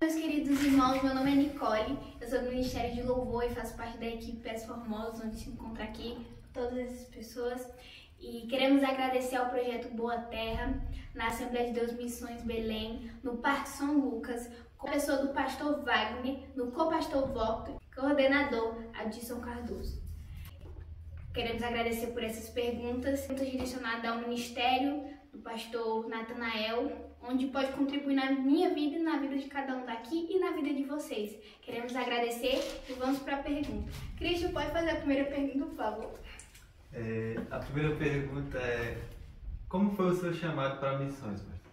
Meus queridos irmãos, meu nome é Nicole, eu sou do Ministério de Louvor e faço parte da equipe Pés Formosos, onde se encontra aqui todas essas pessoas. E queremos agradecer ao projeto Boa Terra, na Assembleia de Deus Missões Belém, no Parque São Lucas, com a pessoa do pastor Wagner, no co-pastor Walter, coordenador Adilson Cardoso. Queremos agradecer por essas perguntas direcionadas ao Ministério do pastor Natanael, onde pode contribuir na minha vida e na vida de cada um daqui e na vida de vocês. Queremos agradecer e vamos para a pergunta. Cristian, pode fazer a primeira pergunta, por favor? A primeira pergunta é: como foi o seu chamado para missões, pastor?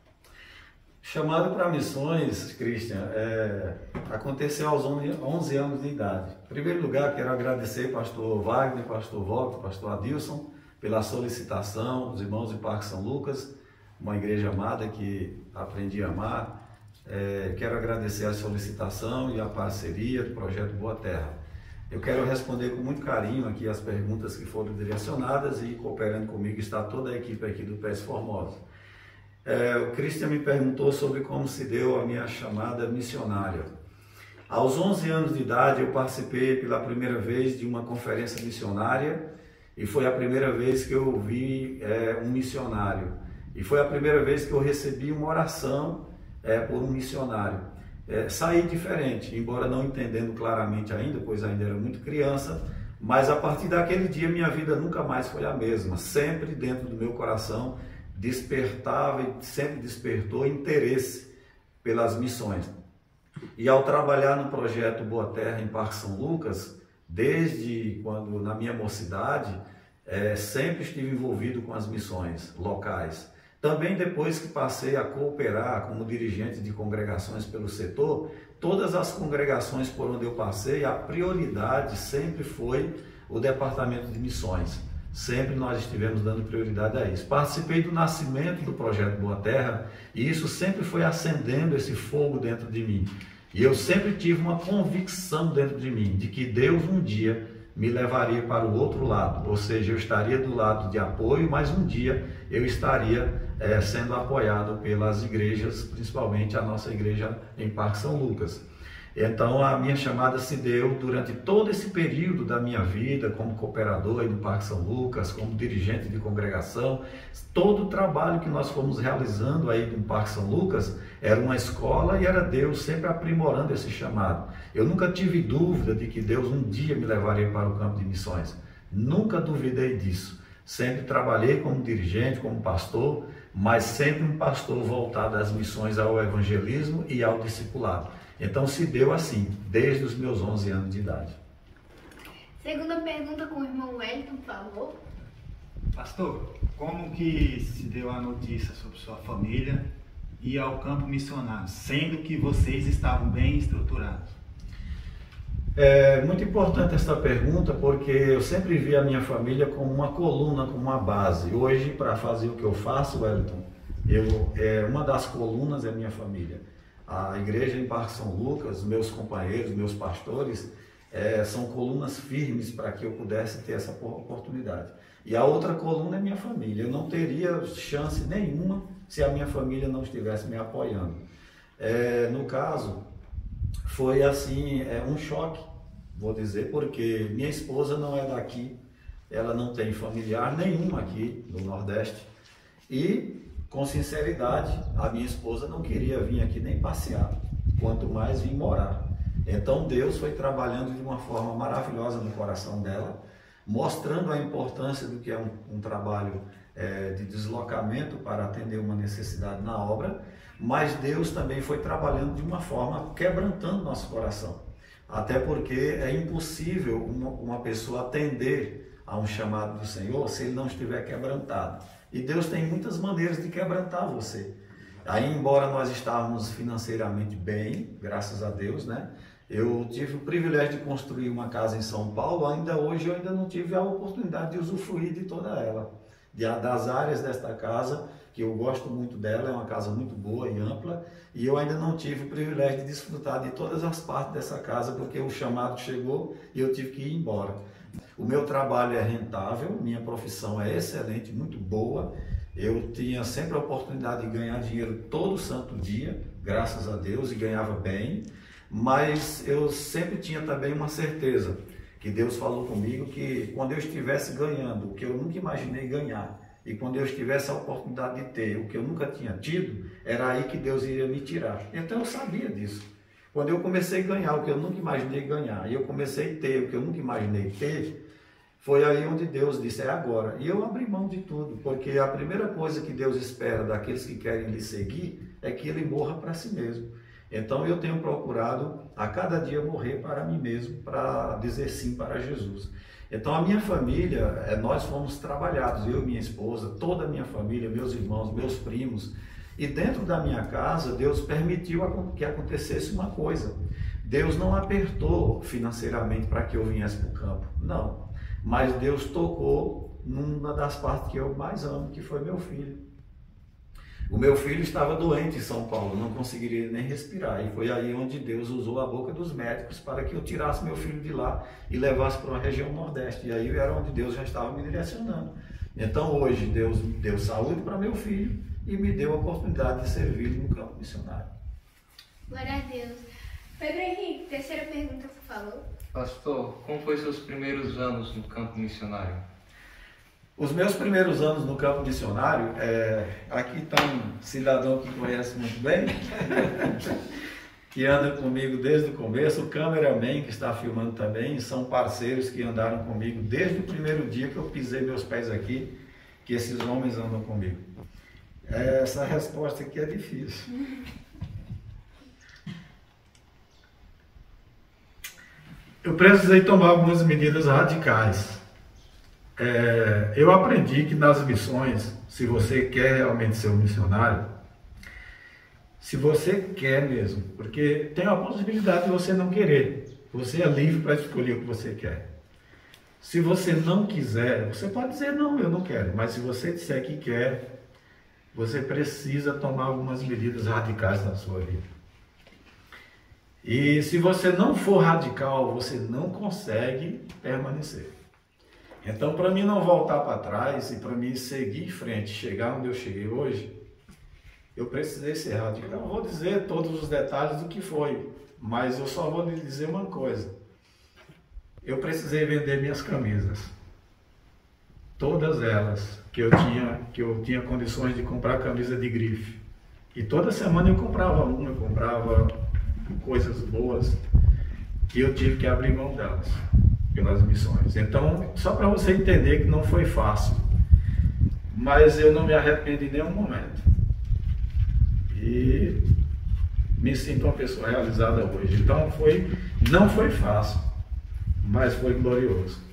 Chamado para missões, Cristian, aconteceu aos 11 anos de idade. Em primeiro lugar, quero agradecer pastor Wagner, pastor Walter, pastor Adilson, pela solicitação dos irmãos do Parque São Lucas, uma igreja amada que aprendi a amar. Quero agradecer a solicitação e a parceria do projeto Boa Terra. Eu quero responder com muito carinho aqui as perguntas que foram direcionadas e cooperando comigo está toda a equipe aqui do Pés Formosos. O Cristian me perguntou sobre como se deu a minha chamada missionária. Aos 11 anos de idade eu participei pela primeira vez de uma conferência missionária e foi a primeira vez que eu vi um missionário. E foi a primeira vez que eu recebi uma oração por um missionário. Saí diferente, embora não entendendo claramente ainda, pois ainda era muito criança, mas a partir daquele dia minha vida nunca mais foi a mesma. Sempre dentro do meu coração despertava e sempre despertou interesse pelas missões. E ao trabalhar no projeto Boa Terra em Parque São Lucas, desde quando na minha mocidade, sempre estive envolvido com as missões locais. Também depois que passei a cooperar como dirigente de congregações pelo setor, todas as congregações por onde eu passei, a prioridade sempre foi o departamento de missões. Sempre nós estivemos dando prioridade a isso. Participei do nascimento do projeto Boa Terra e isso sempre foi acendendo esse fogo dentro de mim. E eu sempre tive uma convicção dentro de mim de que Deus um dia me levaria para o outro lado, ou seja, eu estaria do lado de apoio, mas um dia eu estaria sendo apoiado pelas igrejas, principalmente a nossa igreja em Parque São Lucas. Então a minha chamada se deu durante todo esse período da minha vida como cooperador aí do Parque São Lucas, como dirigente de congregação. Todo o trabalho que nós fomos realizando aí no Parque São Lucas era uma escola e era Deus sempre aprimorando esse chamado. Eu nunca tive dúvida de que Deus um dia me levaria para o campo de missões. Nunca duvidei disso. Sempre trabalhei como dirigente, como pastor, mas sempre um pastor voltado às missões, ao evangelismo e ao discipulado. Então se deu assim, desde os meus 11 anos de idade. Segunda pergunta com o irmão Wellington, por favor. Pastor, como que se deu a notícia sobre sua família ir ao campo missionário, sendo que vocês estavam bem estruturados? É muito importante essa pergunta porque eu sempre vi a minha família como uma coluna, como uma base. Hoje, para fazer o que eu faço, Wellington, uma das colunas é a minha família. A igreja em Parque São Lucas, meus companheiros, meus pastores, são colunas firmes para que eu pudesse ter essa oportunidade. E a outra coluna é minha família. Eu não teria chance nenhuma se a minha família não estivesse me apoiando. No caso, foi assim, um choque, vou dizer, porque minha esposa não é daqui, ela não tem familiar nenhum aqui no Nordeste e, com sinceridade, a minha esposa não queria vir aqui nem passear, quanto mais vir morar. Então Deus foi trabalhando de uma forma maravilhosa no coração dela, mostrando a importância do que é um trabalho de deslocamento para atender uma necessidade na obra, mas Deus também foi trabalhando de uma forma quebrantando nosso coração. Até porque é impossível uma pessoa atender a um chamado do Senhor se ele não estiver quebrantado. E Deus tem muitas maneiras de quebrantar você. Aí, embora nós estávamos financeiramente bem, graças a Deus, né? Eu tive o privilégio de construir uma casa em São Paulo, ainda hoje eu ainda não tive a oportunidade de usufruir de toda ela. Das áreas desta casa, que eu gosto muito dela, é uma casa muito boa e ampla, e eu ainda não tive o privilégio de desfrutar de todas as partes dessa casa, porque o chamado chegou e eu tive que ir embora. O meu trabalho é rentável, minha profissão é excelente, muito boa. Eu tinha sempre a oportunidade de ganhar dinheiro todo santo dia, graças a Deus, e ganhava bem, mas eu sempre tinha também uma certeza, que Deus falou comigo que quando eu estivesse ganhando o que eu nunca imaginei ganhar, e quando eu tivesse a oportunidade de ter o que eu nunca tinha tido, era aí que Deus iria me tirar. Então eu sabia disso. Quando eu comecei a ganhar o que eu nunca imaginei ganhar, e eu comecei a ter o que eu nunca imaginei ter, foi aí onde Deus disse, é agora. E eu abri mão de tudo, porque a primeira coisa que Deus espera daqueles que querem lhe seguir é que ele morra para si mesmo. Então eu tenho procurado a cada dia morrer para mim mesmo, para dizer sim para Jesus. Então a minha família, nós fomos trabalhados, eu e minha esposa, toda a minha família, meus irmãos, meus primos. E dentro da minha casa, Deus permitiu que acontecesse uma coisa. Deus não apertou financeiramente para que eu viesse para o campo, não. Mas Deus tocou numa das partes que eu mais amo, que foi meu filho. O meu filho estava doente em São Paulo, não conseguiria nem respirar. E foi aí onde Deus usou a boca dos médicos para que eu tirasse meu filho de lá e levasse para uma região nordeste. E aí era onde Deus já estava me direcionando. Então hoje Deus deu saúde para meu filho e me deu a oportunidade de servir no campo missionário. Glória a Deus. Pedro Henrique, terceira pergunta que você falou. Pastor, como foi seus primeiros anos no campo missionário? Os meus primeiros anos no campo missionário, aqui está um cidadão que conhece muito bem, que anda comigo desde o começo, o cameraman que está filmando também, são parceiros que andaram comigo desde o primeiro dia que eu pisei meus pés aqui, que esses homens andam comigo. Essa resposta aqui é difícil. Eu precisei tomar algumas medidas radicais. Eu aprendi que nas missões, se você quer realmente ser um missionário, se você quer mesmo, porque tem a possibilidade de você não querer, você é livre para escolher o que você quer. Se você não quiser, você pode dizer não, eu não quero, mas se você disser que quer, você precisa tomar algumas medidas radicais na sua vida. E se você não for radical, você não consegue permanecer. Então, para mim não voltar para trás e para mim seguir em frente, chegar onde eu cheguei hoje, eu precisei ser radical. Eu não vou dizer todos os detalhes do que foi, mas eu só vou lhe dizer uma coisa. Eu precisei vender minhas camisas. Todas elas que eu tinha condições de comprar camisa de grife. E toda semana eu comprava uma, eu comprava coisas boas, e eu tive que abrir mão delas pelas missões. Então, só para você entender que não foi fácil, mas eu não me arrependo em nenhum momento e me sinto uma pessoa realizada hoje. Então não foi fácil, mas foi glorioso.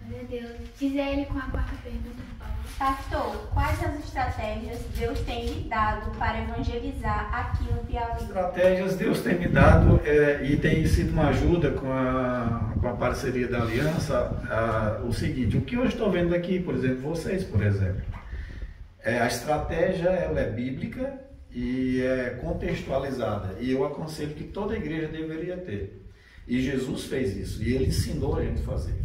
Glória a Deus. Gisele com a quarta pergunta, Paulo. Pastor, quais as estratégias Deus tem lhe dado para evangelizar aqui no Piauí? Estratégias Deus tem me dado e tem sido uma ajuda com a parceria da Aliança. O seguinte, o que eu estou vendo aqui, por exemplo, vocês, por exemplo, a estratégia ela é bíblica e é contextualizada, e eu aconselho que toda igreja deveria ter. E Jesus fez isso, e ele ensinou a gente a fazer,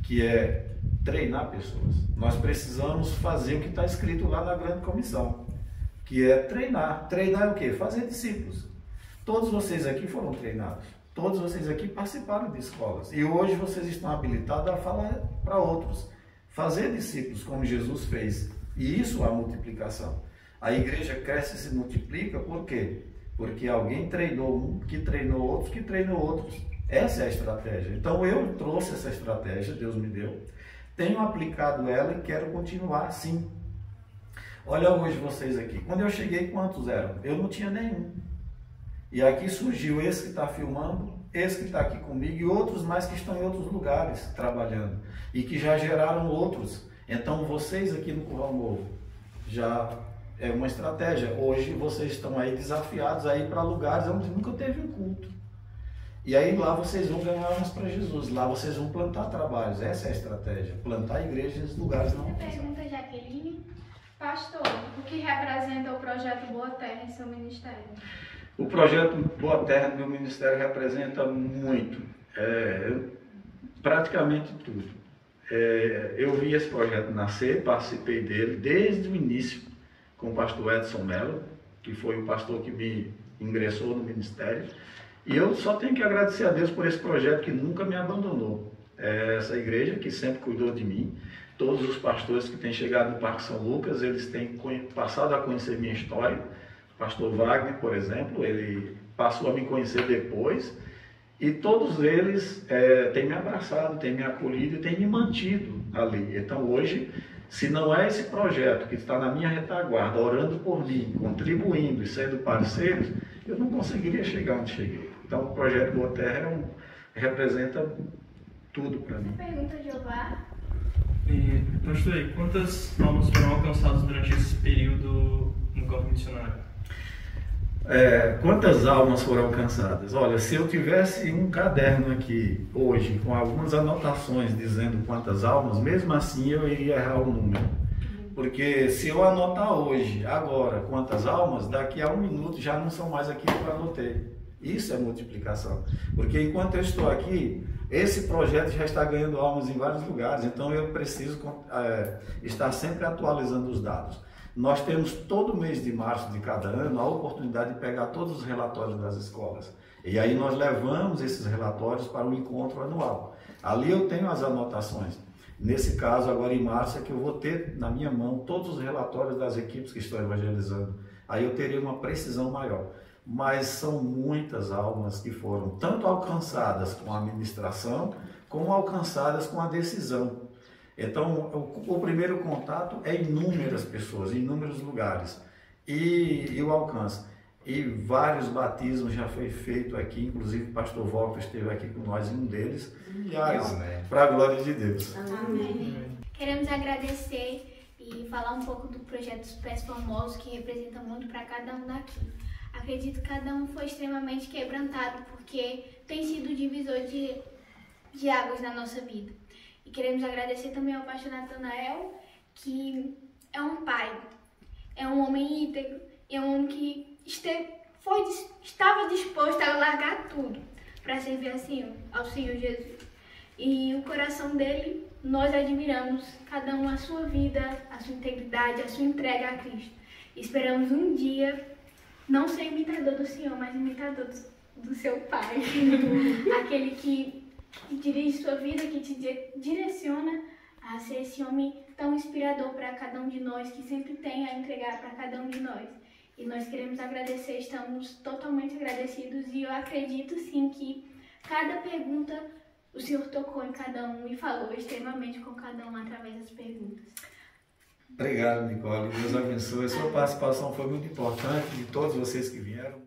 que é treinar pessoas. Nós precisamos fazer o que está escrito lá na grande comissão, que é treinar. Treinar é o quê? Fazer discípulos. Todos vocês aqui foram treinados. Todos vocês aqui participaram de escolas. E hoje vocês estão habilitados a falar para outros. Fazer discípulos como Jesus fez. E isso é a multiplicação. A igreja cresce e se multiplica, por quê? Porque alguém treinou um, que treinou outros, que treinou outros. Essa é a estratégia. Então eu trouxe essa estratégia, Deus me deu. Tenho aplicado ela e quero continuar assim. Olha hoje vocês aqui. Quando eu cheguei, quantos eram? Eu não tinha nenhum. E aqui surgiu esse que está filmando, esse que está aqui comigo e outros mais que estão em outros lugares trabalhando. E que já geraram outros. Então vocês aqui no Curral Novo já é uma estratégia. Hoje vocês estão aí desafiados a ir para lugares onde nunca teve um culto. E aí lá vocês vão ganhar almas para Jesus, lá vocês vão plantar trabalhos, essa é a estratégia, plantar igrejas em lugares não alcançados. Pergunta, Jaqueline. Pastor, o que representa o projeto Boa Terra em seu ministério? O projeto Boa Terra no meu ministério representa muito, praticamente tudo. Eu vi esse projeto nascer, participei dele desde o início com o pastor Edson Mello, que foi o pastor que me ingressou no ministério. E eu só tenho que agradecer a Deus por esse projeto que nunca me abandonou. Essa igreja que sempre cuidou de mim. Todos os pastores que têm chegado no Parque São Lucas, eles têm passado a conhecer minha história. O pastor Wagner, por exemplo, ele passou a me conhecer depois. E todos eles têm me abraçado, têm me acolhido e têm me mantido ali. Então hoje, se não é esse projeto que está na minha retaguarda, orando por mim, contribuindo e sendo parceiros, eu não conseguiria chegar onde cheguei. Então o projeto Boa Terra representa tudo para mim. Pergunta, Jeová. Pastor, aí, quantas almas foram alcançadas durante esse período no campo missionário? Quantas almas foram alcançadas? Olha, se eu tivesse um caderno aqui hoje com algumas anotações dizendo quantas almas, mesmo assim eu iria errar o número. Porque se eu anotar hoje, agora, quantas almas, daqui a 1 minuto já não são mais aquilo que eu anotei. Isso é multiplicação. Porque enquanto eu estou aqui, esse projeto já está ganhando almas em vários lugares, então eu preciso estar sempre atualizando os dados. Nós temos todo mês de março de cada ano a oportunidade de pegar todos os relatórios das escolas. E aí nós levamos esses relatórios para o encontro anual. Ali eu tenho as anotações. Nesse caso, agora em março, é que eu vou ter na minha mão todos os relatórios das equipes que estão evangelizando. Aí eu teria uma precisão maior. Mas são muitas almas que foram tanto alcançadas com a ministração, como alcançadas com a decisão. Então, o primeiro contato é inúmeras pessoas, em inúmeros lugares, e o alcance. E vários batismos já foi feito aqui, inclusive o pastor Volta esteve aqui com nós em um deles, milhares, para a glória de Deus. Amém. Queremos agradecer e falar um pouco do projeto dos Pés Formosos, que representa muito para cada um daqui. Acredito que cada um foi extremamente quebrantado, porque tem sido divisor de águas na nossa vida. E queremos agradecer também ao pastor Natanael, que é um pai, é um homem íntegro, é um homem que estava disposto a largar tudo para servir ao Senhor Jesus. E o coração dele, nós admiramos, cada um a sua vida, a sua integridade, a sua entrega a Cristo. Esperamos um dia não ser imitador do Senhor, mas imitador do seu Pai. Aquele que dirige sua vida, que te direciona a ser esse homem tão inspirador para cada um de nós, que sempre tem a entregar para cada um de nós. E nós queremos agradecer, estamos totalmente agradecidos, e eu acredito sim que cada pergunta o Senhor tocou em cada um e falou extremamente com cada um através das perguntas. Obrigado, Nicole. Deus abençoe. Sua participação foi muito importante, de todos vocês que vieram.